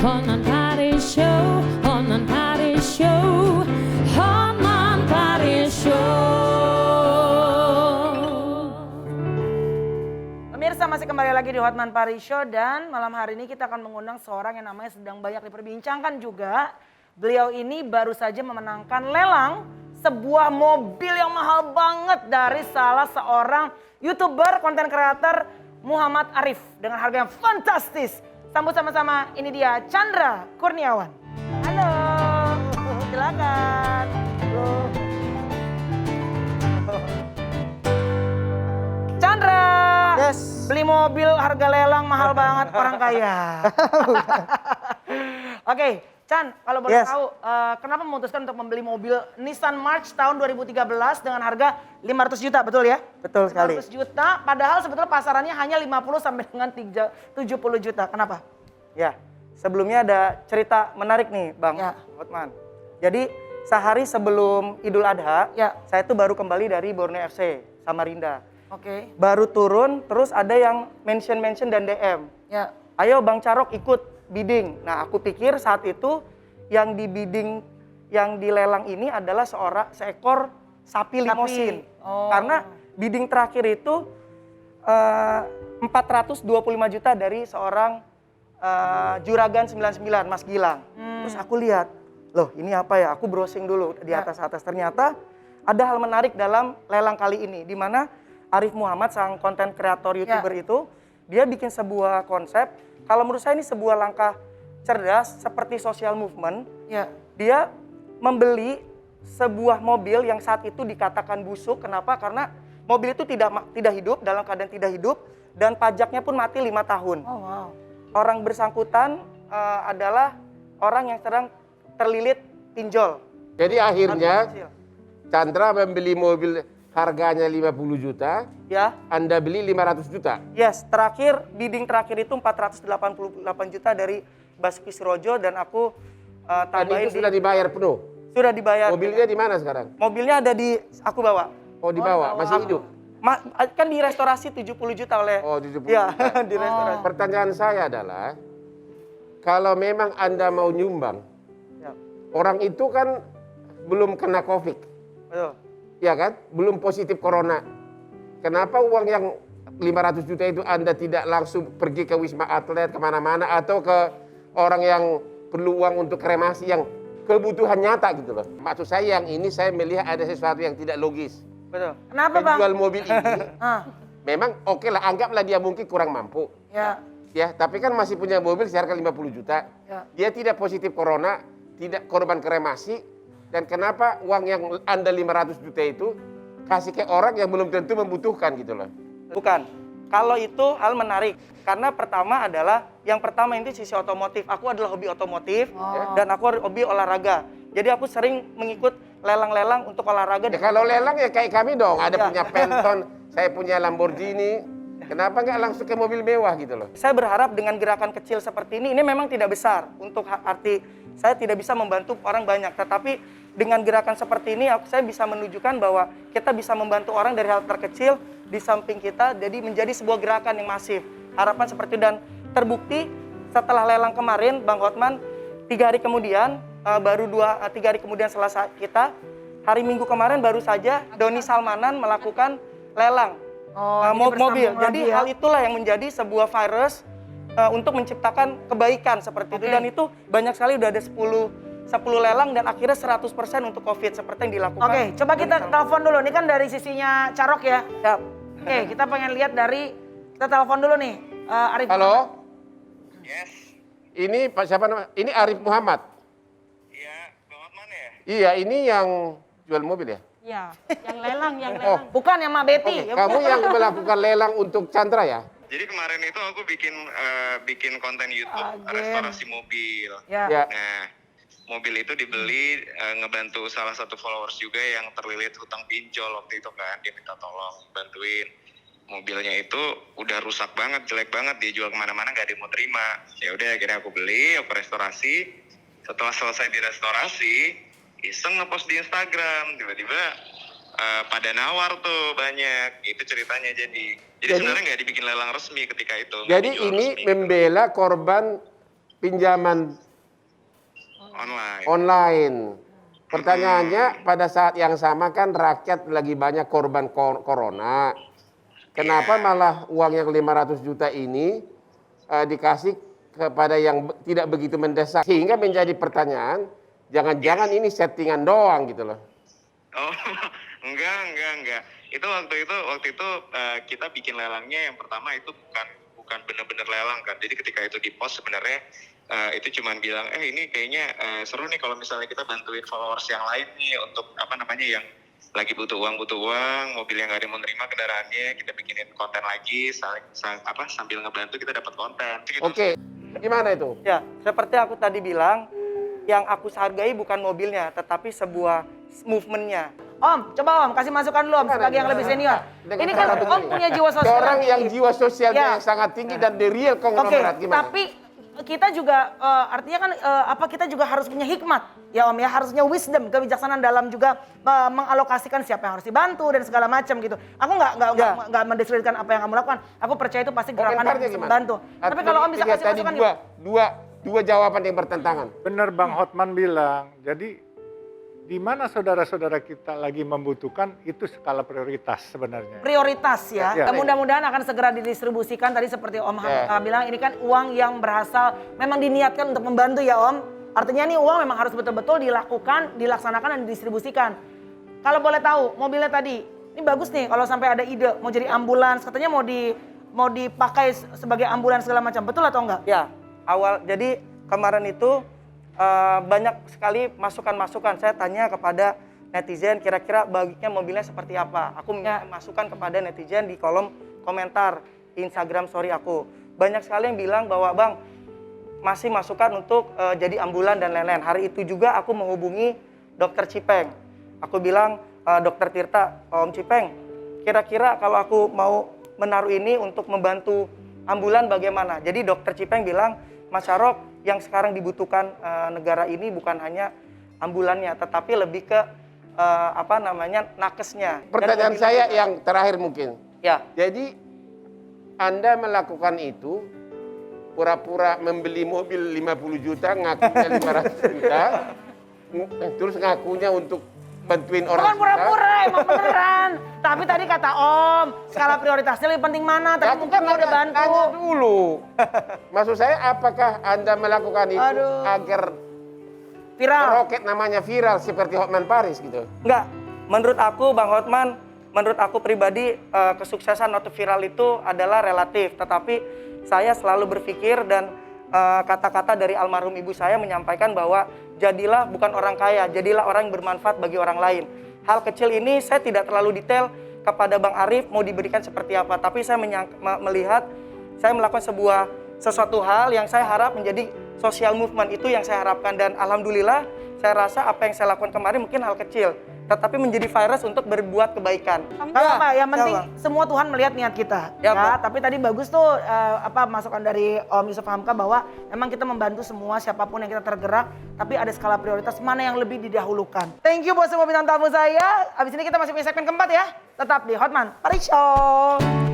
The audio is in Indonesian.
Hotman Paris Show, Hotman Paris Show, Hotman Paris Show. Pemirsa, masih kembali lagi di Hotman Paris Show dan malam hari ini kita akan mengundang seorang yang namanya sedang banyak diperbincangkan juga. Beliau ini baru saja memenangkan lelang sebuah mobil yang mahal banget dari salah seorang YouTuber, konten kreator Muhammad Arif dengan harga yang fantastis. Sambut sama-sama, ini dia Chandra Kurniawan. Halo, silakan. Halo. Chandra, Yes. beli mobil harga lelang mahal banget orang kaya. Oke, Chan, kalau boleh Yes. tahu, kenapa memutuskan untuk membeli mobil Nissan March tahun 2013 dengan harga 500 juta, betul ya? Betul sekali. 500 juta, padahal sebetulnya pasarannya hanya 50 sampai dengan 70 juta. Kenapa? Ya, sebelumnya ada cerita menarik nih Bang Ya. Hotman. Jadi sehari sebelum Idul Adha, Ya. saya tuh baru kembali dari Borneo FC, Samarinda. Oke, Baru turun, terus ada yang mention dan DM. ya. Ayo Bang Carok ikut bidding. Nah, aku pikir saat itu yang di bidding, yang dilelang ini adalah seekor sapi limosin. Oh. Karena bidding terakhir itu 425 juta dari seorang Juragan 99, Mas Gilang. Terus aku lihat, loh ini apa ya? Aku browsing dulu di atas-atas. Ternyata ada hal menarik dalam lelang kali ini, di mana Arif Muhammad, sang konten kreator YouTuber itu, dia bikin sebuah konsep. Kalau menurut saya ini sebuah langkah cerdas seperti social movement. Ya. Dia membeli sebuah mobil yang saat itu dikatakan busuk. Kenapa? Karena mobil itu tidak hidup, dalam keadaan tidak hidup, dan pajaknya pun mati 5 tahun. Oh wow. Orang bersangkutan adalah orang yang sedang terlilit pinjol. Jadi akhirnya Kecil. Chandra membeli mobil harganya 50 juta, Ya, Anda beli 500 juta. yes. Terakhir, bidding terakhir itu 488 juta dari Basuki Surojo dan aku Dan tambahin itu sudah dibayar penuh. sudah dibayar. Mobilnya di mana sekarang? Mobilnya ada di aku bawa. Oh, dibawa, masih hidup. Kan direstorasi 70 juta oleh. Oh, 70 Ya, juta. di restorasi. Pertanyaan saya adalah, kalau memang Anda mau nyumbang, Ya, orang itu kan belum kena COVID, betul. ya kan? Belum positif corona. Kenapa uang yang 500 juta itu Anda tidak langsung pergi ke Wisma Atlet, kemana-mana, atau ke orang yang perlu uang untuk kremasi yang kebutuhan nyata gitu loh. Maksud saya yang ini saya melihat ada sesuatu yang tidak logis. Betul. Kenapa bang? Penjual mobil ini Ah, memang oke lah, anggaplah dia mungkin kurang mampu. ya. Ya, tapi kan masih punya mobil seharga 50 juta. Ya. Dia tidak positif corona, tidak korban kremasi. Dan kenapa uang yang Anda 500 juta itu kasih ke orang yang belum tentu membutuhkan gitu loh. Bukan. Kalau itu hal menarik. Karena pertama adalah, yang pertama itu sisi otomotif. Aku adalah hobi otomotif dan aku hobi olahraga. Jadi aku sering mengikut lelang-lelang untuk olahraga. Ya, kalau lelang ya kayak kami dong, ada Ya. punya Penton, saya punya Lamborghini. Kenapa nggak langsung ke mobil mewah gitu loh? Saya berharap dengan gerakan kecil seperti ini memang tidak besar. Untuk arti saya tidak bisa membantu orang banyak. Tetapi dengan gerakan seperti ini saya bisa menunjukkan bahwa kita bisa membantu orang dari hal terkecil di samping kita. Jadi menjadi sebuah gerakan yang masif. Harapan seperti itu, dan terbukti setelah lelang kemarin Bang Hotman, 3 hari kemudian, baru 3 hari kemudian selesai kita, hari Minggu kemarin baru saja Doni Salmanan melakukan lelang. Oh, jadi Mobil. bersambung Jadi lagi ya. hal itulah yang menjadi sebuah virus untuk menciptakan kebaikan seperti itu. Oke. Dan itu banyak sekali, udah ada 10 lelang dan akhirnya 100% untuk COVID seperti yang dilakukan. Oke, coba kita telepon dulu. Ini kan dari sisinya Carok ya. Siap. Oke, kita pengen lihat dari, kita telepon dulu nih. Arif. Halo, Yes, ini Pak siapa nama? Ini Arif Muhammad. iya, Bang Hotman ya? Iya, ini yang jual mobil ya? Ya, yang lelang, yang Oh, lelang. Bukan yang Mak Betty. oke. Kamu yang melakukan lelang untuk Chandra ya? Jadi kemarin itu aku bikin konten YouTube restorasi mobil. Ya. Ya. Nah, mobil itu dibeli ngebantu salah satu followers juga yang terlilit hutang pinjol waktu itu kan. Dia minta tolong bantuin. Mobilnya itu udah rusak banget, jelek banget, dijual kemana-mana nggak ada yang mau terima. Ya udah akhirnya aku beli, aku restorasi. Setelah selesai direstorasi, iseng ngepost di Instagram, tiba-tiba pada nawar tuh banyak. Itu ceritanya jadi Jadi- sebenarnya nggak dibikin lelang resmi ketika itu. nggak Jadi dijual ini resmi. membela korban pinjaman online. online. Pertanyaannya, pada saat yang sama kan rakyat lagi banyak korban corona. Kenapa malah uang yang 500 juta ini dikasih kepada yang tidak begitu mendesak? Sehingga menjadi pertanyaan, jangan-jangan ini settingan doang gitu loh. Oh, enggak. Itu waktu itu kita bikin lelangnya yang pertama itu bukan benar-benar lelang kan. Jadi ketika itu di post sebenarnya itu cuman bilang ini kayaknya seru nih kalau misalnya kita bantuin followers yang lain nih untuk apa namanya yang lagi butuh uang, mobil yang nggak ada yang mau nerima kendaraannya, kita bikinin konten lagi, sambil ngebantu kita dapat konten. Gitu. Oke, gimana itu? Ya, seperti aku tadi bilang, yang aku hargai bukan mobilnya, tetapi sebuah movementnya. Om, coba Om, kasih masukan dulu Om, sebagai yang lebih senior. Dengan Ini kan cara Om begini. punya jiwa sosial Orang yang tinggi. jiwa sosialnya Ya. yang sangat tinggi dan the real Oke, konglomerat gimana? tapi kita juga artinya kan kita juga harus punya hikmat ya Om ya, harusnya wisdom, kebijaksanaan dalam juga mengalokasikan siapa yang harus dibantu dan segala macam gitu. Aku nggak mendiskreditkan apa yang kamu lakukan. Aku percaya itu pasti gerakan yang Komentarnya bisa gimana? membantu. Tapi kalau Om bisa Lihat kasih tadi masukan dua jawaban yang bertentangan. Benar Bang Hotman bilang, jadi di mana saudara-saudara kita lagi membutuhkan itu skala prioritas sebenarnya. prioritas ya. Ya. Mudah-mudahan akan segera didistribusikan tadi seperti Om Hamka bilang, ini kan uang yang berasal memang diniatkan untuk membantu ya Om. Artinya nih uang memang harus betul-betul dilakukan, dilaksanakan dan didistribusikan. Kalau boleh tahu, mobilnya tadi ini bagus nih kalau sampai ada ide mau jadi ambulans, katanya mau dipakai sebagai ambulans segala macam. Betul atau enggak? Ya, jadi kemarin itu banyak sekali masukan-masukan. Saya tanya kepada netizen kira-kira baginya mobilnya seperti apa. Aku masukan kepada netizen di kolom komentar Instagram story aku. Banyak sekali yang bilang bahwa Bang masih masukan untuk jadi ambulan dan lain-lain. Hari itu juga aku menghubungi Dokter Cipeng. Aku bilang, Dokter Tirta, Om Cipeng, kira-kira kalau aku mau menaruh ini untuk membantu ambulan bagaimana? Jadi Dokter Cipeng bilang, Mas Syarok, yang sekarang dibutuhkan negara ini bukan hanya ambulannya, tetapi lebih ke nakesnya. Pertanyaan saya yang terakhir mungkin. Ya. Jadi Anda melakukan itu pura-pura membeli mobil 50 juta, ngakunya 500 juta, terus ngakunya untuk bantuin orang. Bukan pura-pura, emang beneran. Tapi tadi kata Om, skala prioritasnya lebih penting mana? Tadi Aku mungkin kan dia udah bantu. nanya dulu. Maksud saya apakah Anda melakukan itu Aduh. agar Viral. roket namanya viral seperti Hotman Paris gitu? Enggak, menurut aku Bang Hotman, menurut aku pribadi kesuksesan atau viral itu adalah relatif. Tetapi saya selalu berpikir dan kata-kata dari almarhum ibu saya menyampaikan bahwa jadilah bukan orang kaya, jadilah orang yang bermanfaat bagi orang lain. Hal kecil ini saya tidak terlalu detail kepada Bang Arif mau diberikan seperti apa. Tapi saya melihat, saya melakukan sesuatu hal yang saya harap menjadi social movement, itu yang saya harapkan. Dan alhamdulillah saya rasa apa yang saya lakukan kemarin mungkin hal kecil, tetapi menjadi virus untuk berbuat kebaikan. Apa yang penting semua Tuhan melihat niat kita Ya, ya. Pak. Tapi tadi bagus tuh masukan dari Om Yusuf Hamka bahwa memang kita membantu semua siapapun yang kita tergerak, tapi ada skala prioritas mana yang lebih didahulukan. Thank you buat semua bintang tamu saya. Abis ini kita masih punya segmen keempat ya. Tetap di Hotman Paris Show.